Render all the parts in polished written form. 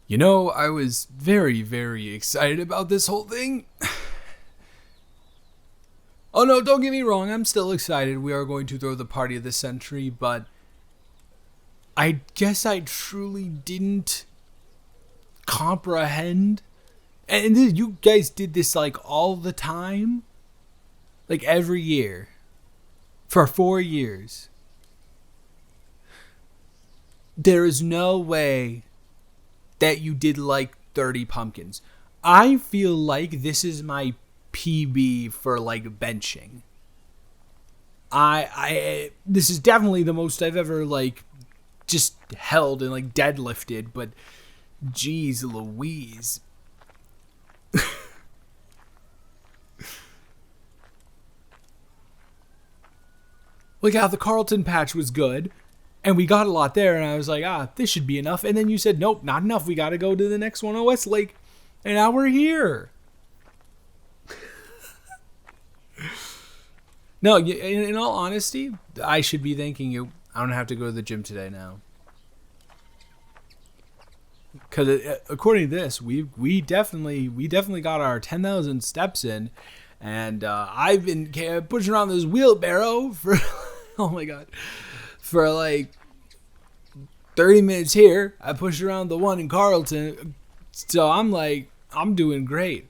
You know, I was very, very excited about this whole thing. Oh no, don't get me wrong, I'm still excited. We are going to throw the party of the century, but I guess I truly didn't comprehend. And you guys did this like all the time? Like every year. For 4 years. There is no way that you did like 30 pumpkins. I feel like this is my PB for like benching. I this is definitely the most I've ever like just held and like deadlifted, but geez Louise. Like how the Carlton patch was good, and we got a lot there, and I was like, this should be enough. And then you said, nope, not enough. We got to go to the next one on Westlake, and now we're here. No, in all honesty, I should be thanking you. I don't have to go to the gym today now. Because according to this, we definitely got our 10,000 steps in, and I've been pushing around this wheelbarrow for oh my god, for like 30 minutes here. I pushed around the one in Carlton, so I'm doing great.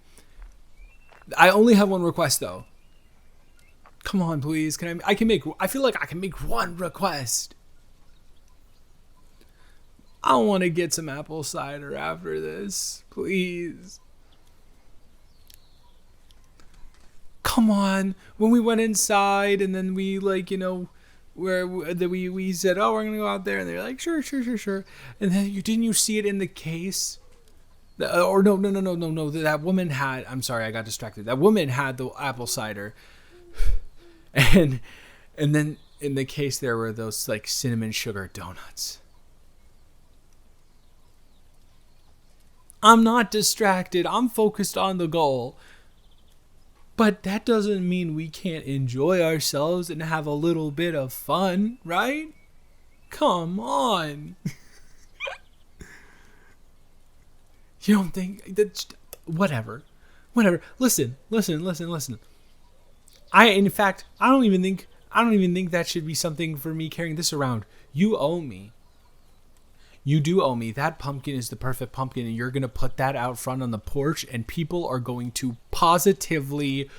I only have one request though. Come on, please. I feel like I can make one request. I want to get some apple cider after this, please. Come on. When we went inside and then we where we said, oh, we're gonna go out there, and they're like, sure. And then didn't you see it in the case? Or no. That woman had. I'm sorry, I got distracted. That woman had the apple cider. And then in the case there were those like cinnamon sugar donuts. I'm not distracted. I'm focused on the goal. But that doesn't mean we can't enjoy ourselves and have a little bit of fun, right? Come on. You don't think that? Whatever. Listen. I don't even think that should be something for me carrying this around. You owe me. You do owe me. That pumpkin is the perfect pumpkin, and you're going to put that out front on the porch, and people are going to positively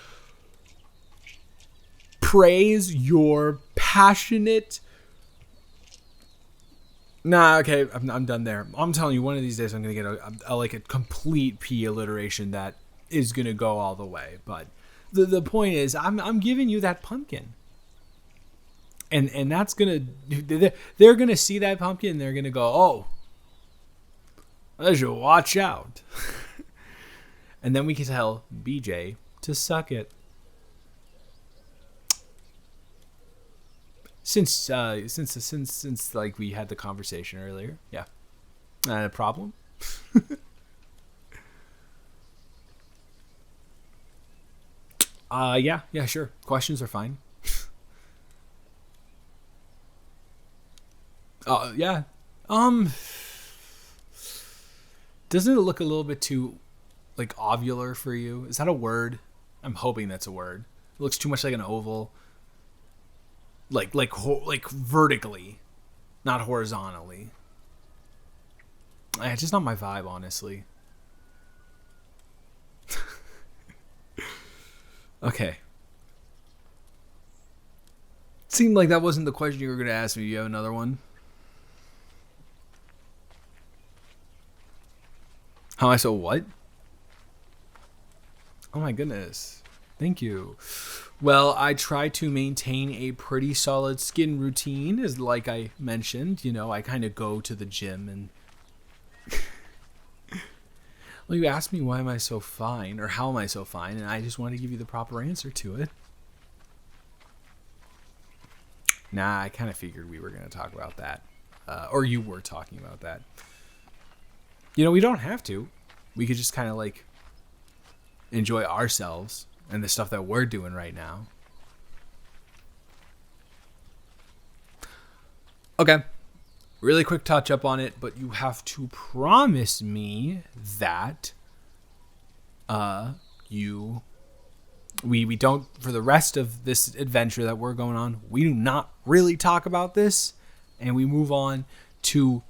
praise your passionate... Nah, okay, I'm done there. I'm telling you, one of these days I'm going to get a complete P alliteration that is going to go all the way. But the point is, I'm giving you that pumpkin. And that's going to... They're going to see that pumpkin, and they're going to go, oh, I should watch out. And then we can tell BJ to suck it. Since like we had the conversation earlier, yeah, not a problem. Yeah, sure. Questions are fine. Yeah. Doesn't it look a little bit too like ovular for you? Is that a word? I'm hoping that's a word. It looks too much like an oval. Like vertically, not horizontally. It's just not my vibe, honestly. Okay. Seemed like that wasn't the question you were going to ask me. You have another one? How am I so what? Oh my goodness. Thank you. Well, I try to maintain a pretty solid skin routine, as like I mentioned. I kind of go to the gym and... Well, you asked me why am I so fine, or how am I so fine, and I just want to give you the proper answer to it. Nah, I kind of figured we were going to talk about that. Or you were talking about that. We don't have to. We could just kind of like enjoy ourselves and the stuff that we're doing right now. Okay. really quick touch up on it, but you have to promise me that we don't, for the rest of this adventure that we're going on, we do not really talk about this, and we move on to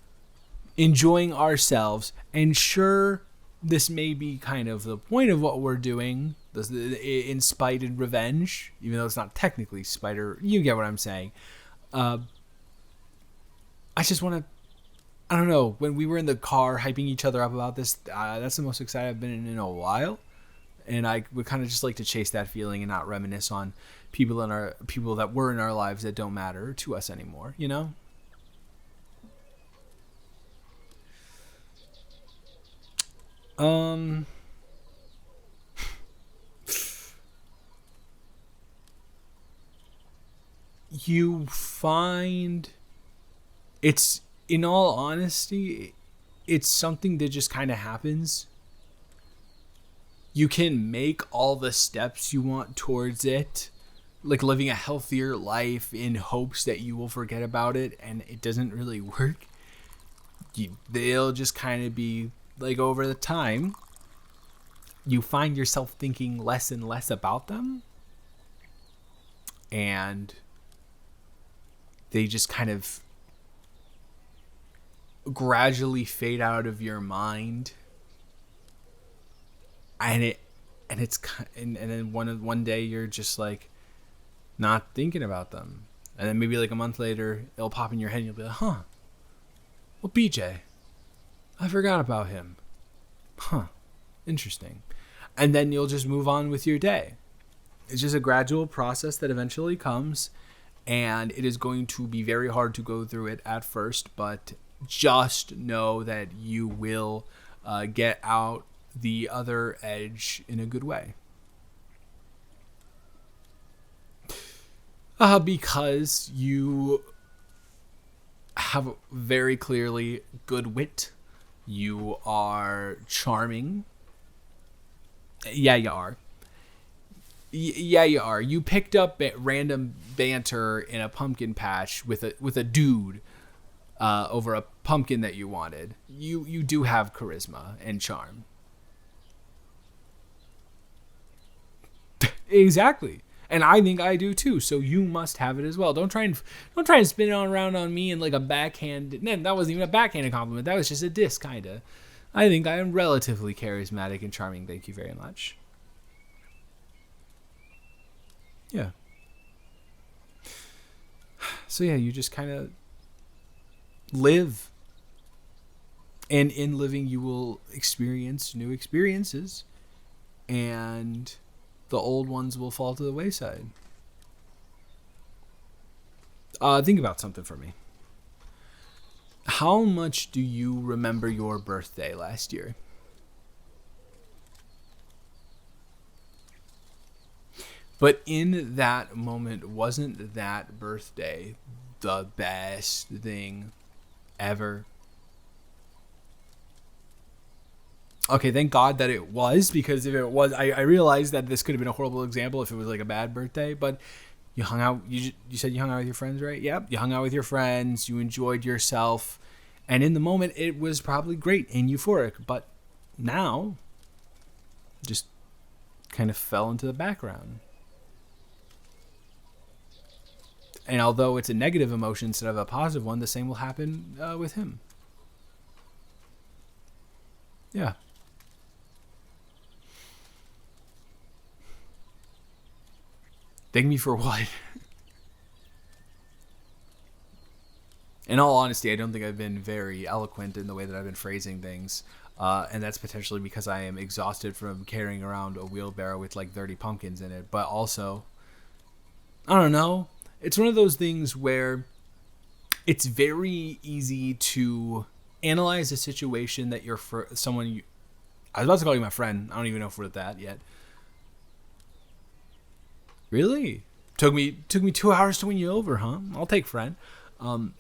enjoying ourselves. And sure, this may be kind of the point of what we're doing, in spite and revenge, even though it's not technically spite, or you get what I'm saying. I just want to, I don't know, when we were in the car hyping each other up about this, that's the most excited I've been in a while. And I would kind of just like to chase that feeling and not reminisce on people that were in our lives that don't matter to us anymore, you know? You find it's, in all honesty, it's something that just kind of happens. You can make all the steps you want towards it, like living a healthier life in hopes that you will forget about it, and it doesn't really work. They'll just kind of be like, over the time, you find yourself thinking less and less about them, and they just kind of gradually fade out of your mind. And then one day you're just like not thinking about them, and then maybe like a month later it'll pop in your head and you'll be like, huh, well, BJ, I forgot about him, huh, interesting. And then you'll just move on with your day. It's just a gradual process that eventually comes, and it is going to be very hard to go through it at first, but just know that you will get out the other edge in a good way. Because you have very clearly good wit. You are charming. Yeah, you are. Yeah, you are. You picked up random banter in a pumpkin patch with a dude over a pumpkin that you wanted. You do have charisma and charm. Exactly. And I think I do too. So you must have it as well. Don't try and spin it around on me in like a backhand. No, that wasn't even a backhanded compliment. That was just a diss, kinda. I think I am relatively charismatic and charming. Thank you very much. Yeah. So yeah, you just kind of live. And in living, you will experience new experiences. And the old ones will fall to the wayside. Think about something for me. How much do you remember your birthday last year? But in that moment, wasn't that birthday the best thing ever? Okay, thank God that it was, because if it was, I realized that this could have been a horrible example if it was like a bad birthday, but you hung out, you said you hung out with your friends, right? Yep, you hung out with your friends, you enjoyed yourself, and in the moment, it was probably great and euphoric, but now, just kind of fell into the background. And although it's a negative emotion instead of a positive one, the same will happen with him. Yeah. Thank me for what? In all honesty, I don't think I've been very eloquent in the way that I've been phrasing things. And that's potentially because I am exhausted from carrying around a wheelbarrow with like 30 pumpkins in it. But also, I don't know. It's one of those things where it's very easy to analyze a situation that you're for someone you... I was about to call you my friend. I don't even know if we're at that yet. Really? Took me 2 hours to win you over, huh? I'll take friend.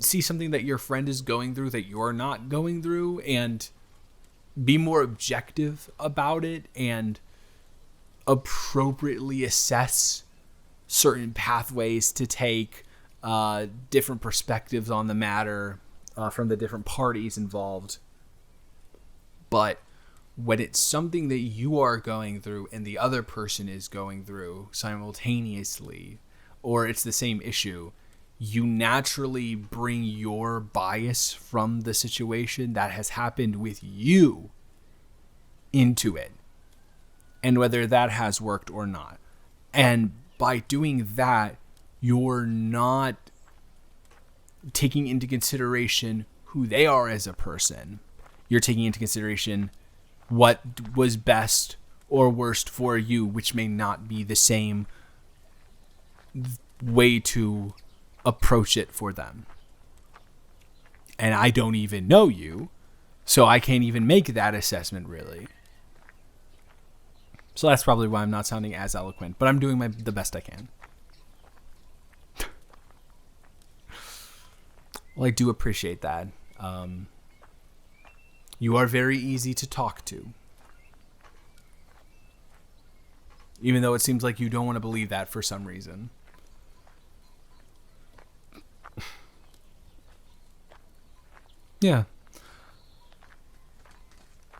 See something that your friend is going through that you're not going through, and be more objective about it and appropriately assess certain pathways to take, different perspectives on the matter, from the different parties involved. But when it's something that you are going through and the other person is going through simultaneously, or it's the same issue, you naturally bring your bias from the situation that has happened with you into it, and whether that has worked or not. And by doing that, you're not taking into consideration who they are as a person. You're taking into consideration what was best or worst for you, which may not be the same way to approach it for them. And I don't even know you, so I can't even make that assessment, really. So that's probably why I'm not sounding as eloquent, but I'm doing the best I can. Well, I do appreciate that. You are very easy to talk to. Even though it seems like you don't want to believe that for some reason. Yeah.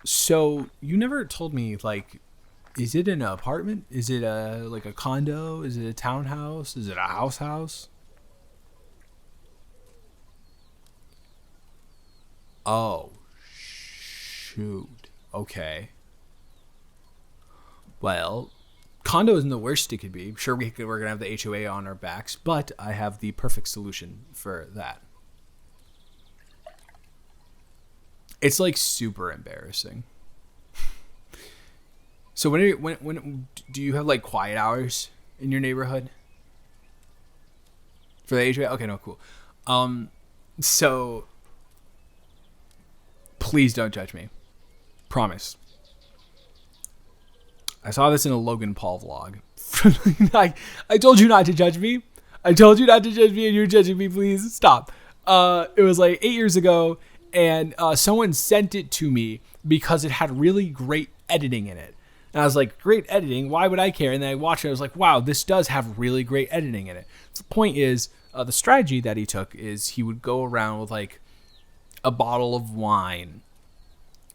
So, you never told me, like, is it an apartment? Is it like a condo? Is it a townhouse? Is it a house? Oh, shoot. Okay. Well, condo isn't the worst it could be. Sure, we're going to have the HOA on our backs, but I have the perfect solution for that. It's like super embarrassing. So when do you have like quiet hours in your neighborhood for the HOA? Okay, no, cool. So please don't judge me. Promise. I saw this in a Logan Paul vlog. I told you not to judge me. I told you not to judge me, and you're judging me. Please stop. It was like 8 years ago, and someone sent it to me because it had really great editing in it. And I was like, great editing? Why would I care? And then I watched it. I was like, wow, this does have really great editing in it. So the point is, the strategy that he took is he would go around with like a bottle of wine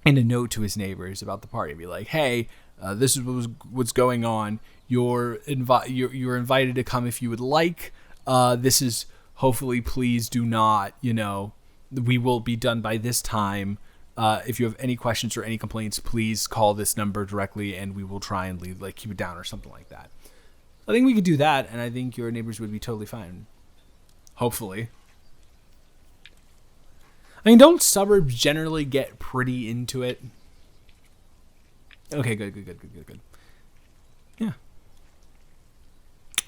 and a note to his neighbors about the party. Be like, hey, this is what's going on. You're invited to come if you would like. This is hopefully, please do not, we will be done by this time. If you have any questions or any complaints, please call this number directly and we will try and keep it down or something like that. I think we could do that, and I think your neighbors would be totally fine. Hopefully. I mean, don't suburbs generally get pretty into it? Okay, good. Yeah.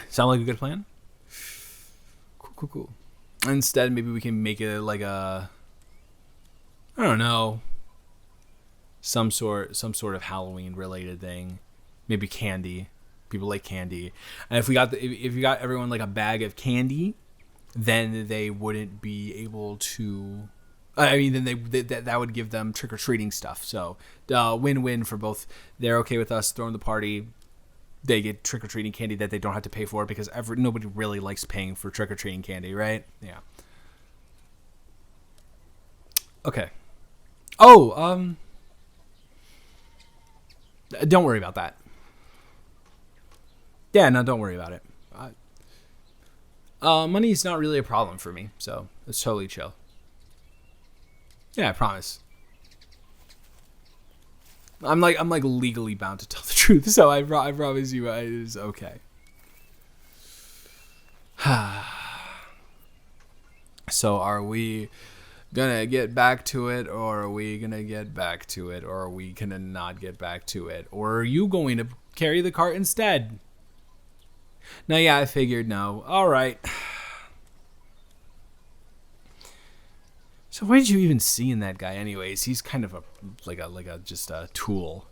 Sound like a good plan? Cool. Instead, maybe we can make it like a, I don't know, some sort of Halloween related thing. Maybe candy. People like candy. And if you got everyone like a bag of candy, then they wouldn't be able to. I mean, then that would give them trick or treating stuff. So win-win for both. They're okay with us throwing the party. They get trick or treating candy that they don't have to pay for because nobody really likes paying for trick or treating candy, right? Yeah. Okay. Oh, don't worry about that. Yeah, no, don't worry about it. Money's not really a problem for me, so it's totally chill. Yeah, I promise. I'm like legally bound to tell the truth, so I promise you it's okay. So are we gonna get back to it, or are we gonna get back to it, or are we gonna not get back to it, or are you going to carry the cart instead? No, yeah, I figured no. All right. So what did you even see in that guy anyways? He's kind of just a tool.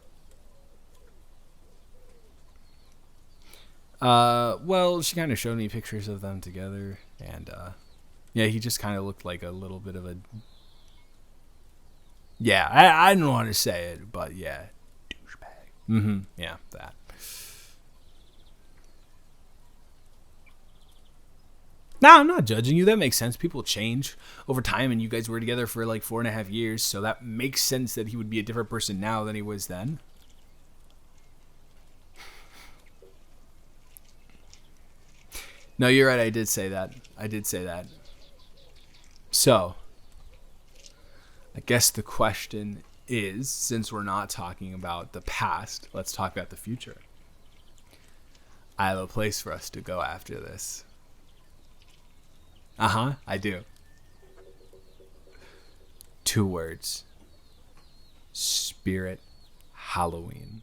Well, she kind of showed me pictures of them together, and yeah, he just kind of looked like a little bit of a, yeah, I don't want to say it, but yeah, douchebag. Yeah, that. No, I'm not judging you. That makes sense. People change over time, and you guys were together for like 4.5 years, so that makes sense that he would be a different person now than he was then. No, you're right. I did say that. So, I guess the question is, since we're not talking about the past, let's talk about the future. I have a place for us to go after this. I do. 2 words. Spirit Halloween.